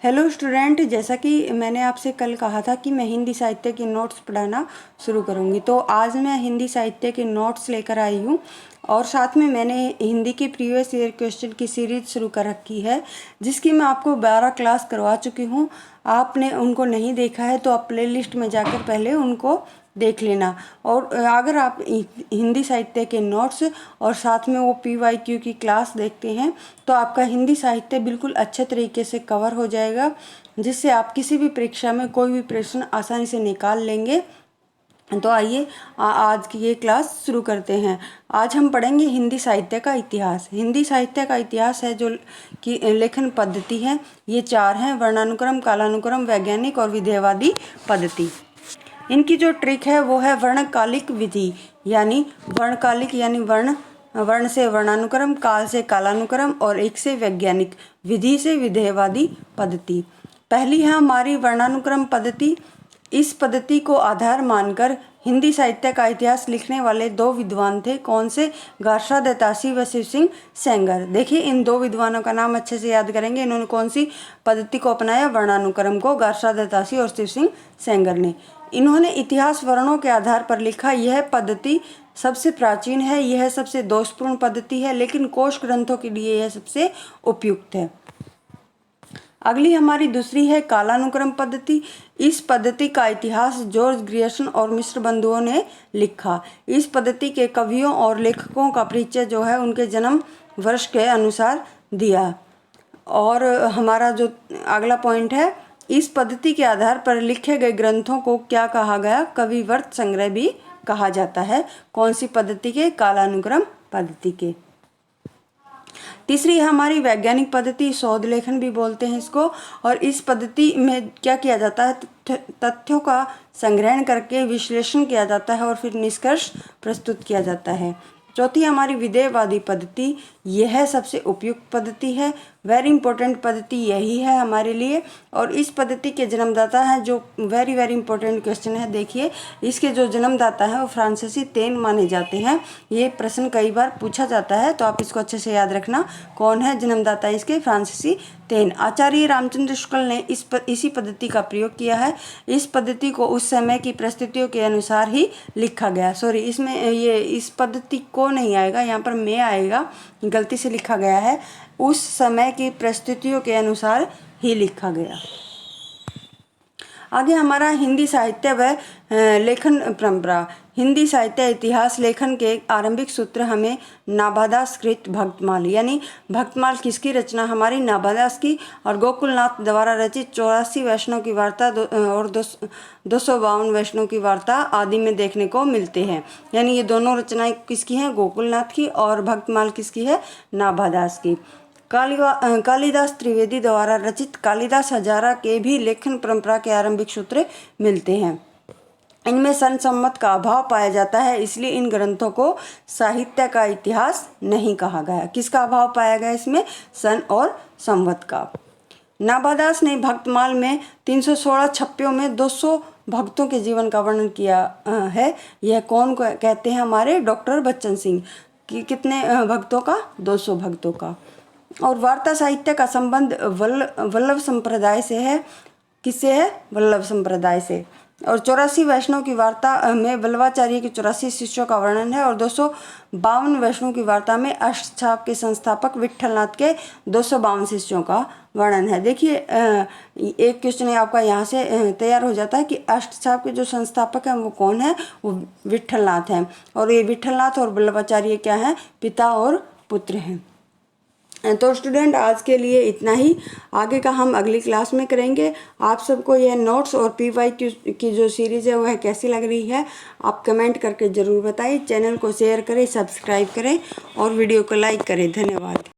Hello student, जैसा कि मैंने आपसे कल कहा था कि मैं हिंदी साहित्य के नोट्स पढ़ाना शुरू करूंगी, तो आज मैं हिंदी साहित्य के नोट्स लेकर आई हूं और साथ में मैंने हिंदी की प्रीवियस ईयर क्वेश्चन की सीरीज शुरू कर रखी है, जिसकी मैं आपको 12 क्लास करवा चुकी हूं। आपने उनको नहीं देखा है तो आप प्लेलिस्ट में जाकर पहले उनको देख लेना। और अगर आप हिंदी साहित्य के नोट्स और साथ में वो PYQ की क्लास देखते हैं तो आपका हिंदी साहित्य बिल्कुल अच्छे तरीके से कवर हो जाएगा, जिससे आप किसी भी परीक्षा में कोई भी प्रश्न आसानी से निकाल लेंगे। तो आइए आज की ये क्लास शुरू करते हैं। आज हम पढ़ेंगे हिंदी साहित्य का इतिहास। हिंदी साहित्य का इतिहास है जो कि लेखन पद्धति है, ये 4 हैं: वर्णानुक्रम, कालानुक्रम, वैज्ञानिक और विधेयवादी पद्धति। इनकी जो ट्रिक है वो है वर्णकालिक विधि, यानी वर्णकालिक यानी वर्ण से वर्णानुक्रम, काल से कालानुक्रम और एक से वैज्ञानिक, विधि से विधेयवादी पद्धति। पहली है हमारी वर्णानुक्रम पद्धति। इस पद्धति को आधार मानकर हिंदी साहित्य का इतिहास लिखने वाले 2 विद्वान थे। कौन से? गार्षा दत्तासी व शिव सिंह सेंगर। देखिए, इन 2 विद्वानों का नाम अच्छे से याद करेंगे। इन्होंने कौन सी पद्धति को अपनाया? वर्णानुक्रम को। गार्षा दत्तासी और शिव सिंह सेंगर ने। इन्होंने इतिहास वर्णों के आधार पर लिखा। यह पद्धति सबसे प्राचीन है, यह सबसे दोषपूर्ण पद्धति है, लेकिन कोश ग्रंथों के लिए यह सबसे उपयुक्त है। अगली हमारी दूसरी है कालानुक्रम पद्धति। इस पद्धति का इतिहास जॉर्ज ग्रियर्सन और मिश्र बंधुओं ने लिखा। इस पद्धति के कवियों और लेखकों का परिचय जो है उनके जन्म वर्ष के अनुसार दिया। और हमारा जो अगला पॉइंट है, इस पद्धति के आधार पर लिखे गए ग्रंथों को क्या कहा गया? कविवर्त संग्रह भी कहा जाता है। कौन सी पद्धति के? कालानुक्रम पद्धति के। तीसरी है हमारी वैज्ञानिक पद्धति, शोध लेखन भी बोलते हैं इसको। और इस पद्धति में क्या किया जाता है? तथ्यों का संग्रहण करके विश्लेषण किया जाता है और फिर निष्कर्ष प्रस्तुत किया जाता है। चौथी हमारी विधेयवादी पद्धति, यह सबसे उपयुक्त पद्धति है। वेरी इंपॉर्टेंट पद्धति यही है हमारे लिए। और इस पद्धति के जन्मदाता हैं, जो वेरी इंपॉर्टेंट क्वेश्चन है, देखिए इसके जो जन्मदाता हैं वो फ्रांसीसी तेन माने जाते हैं। ये प्रश्न कई बार पूछा जाता है, तो आप इसको अच्छे से याद रखना। कौन है जन्मदाता इसके? फ्रांसीसी तेन। आचार्य रामचंद्र शुक्ल ने इसी पद्धति का प्रयोग किया है। इस पद्धति को उस समय की परिस्थितियों के अनुसार ही लिखा गया। सॉरी, इसमें ये इस पद्धति को नहीं आएगा, यहाँ पर मैं आएगा, गलती से लिखा गया है। उस समय की परिस्थितियों के अनुसार ही लिखा गया। आगे हमारा हिंदी साहित्य व लेखन परंपरा। हिंदी साहित्य इतिहास लेखन के आरंभिक सूत्र हमें नाभादास कृत भक्तमाल, यानी भक्तमाल किसकी रचना? हमारी नाभादास की। और गोकुलनाथ द्वारा रचित 84 वैष्णव की वार्ता और 252 वैष्णव की वार्ता आदि में देखने को मिलते हैं। यानी ये दोनों रचनाएं किसकी हैं? गोकुलनाथ की। और भक्तमाल किसकी है? नाभादास की। कालिदास त्रिवेदी द्वारा रचित कालिदास हजारा के भी लेखन परंपरा के आरंभिक सूत्र मिलते हैं। इनमें सन सम्मत का अभाव पाया जाता है, इसलिए इन ग्रंथों को साहित्य का इतिहास नहीं कहा गया। किसका अभाव पाया गया इसमें? सन और संवत का। नाभादास ने भक्तमाल में 316 छप्पियों में 200 भक्तों के जीवन का वर्णन किया है। यह कौन कहते हैं? हमारे डॉक्टर बच्चन सिंह। कितने भक्तों का? 200 भक्तों का। और वार्ता साहित्य का संबंध वल्लभ संप्रदाय से है। किससे है? वल्लभ संप्रदाय से। और 84 वैष्णव की वार्ता में वल्लभाचार्य के 84 शिष्यों का वर्णन है। और 252 वैष्णव की वार्ता में अष्टछाप के संस्थापक विट्ठलनाथ के 252 शिष्यों का वर्णन है। देखिए, एक क्वेश्चन आपका यहाँ से तैयार हो जाता है कि अष्टछाप के जो संस्थापक हैं वो कौन है? वो विट्ठलनाथ हैं। और ये विट्ठलनाथ और वल्लभाचार्य क्या हैं? पिता और पुत्र हैं। तो स्टूडेंट, आज के लिए इतना ही। आगे का हम अगली क्लास में करेंगे। आप सबको यह नोट्स और PYQ की जो सीरीज़ है वह कैसी लग रही है आप कमेंट करके ज़रूर बताइए। चैनल को शेयर करें, सब्सक्राइब करें और वीडियो को लाइक करें। धन्यवाद।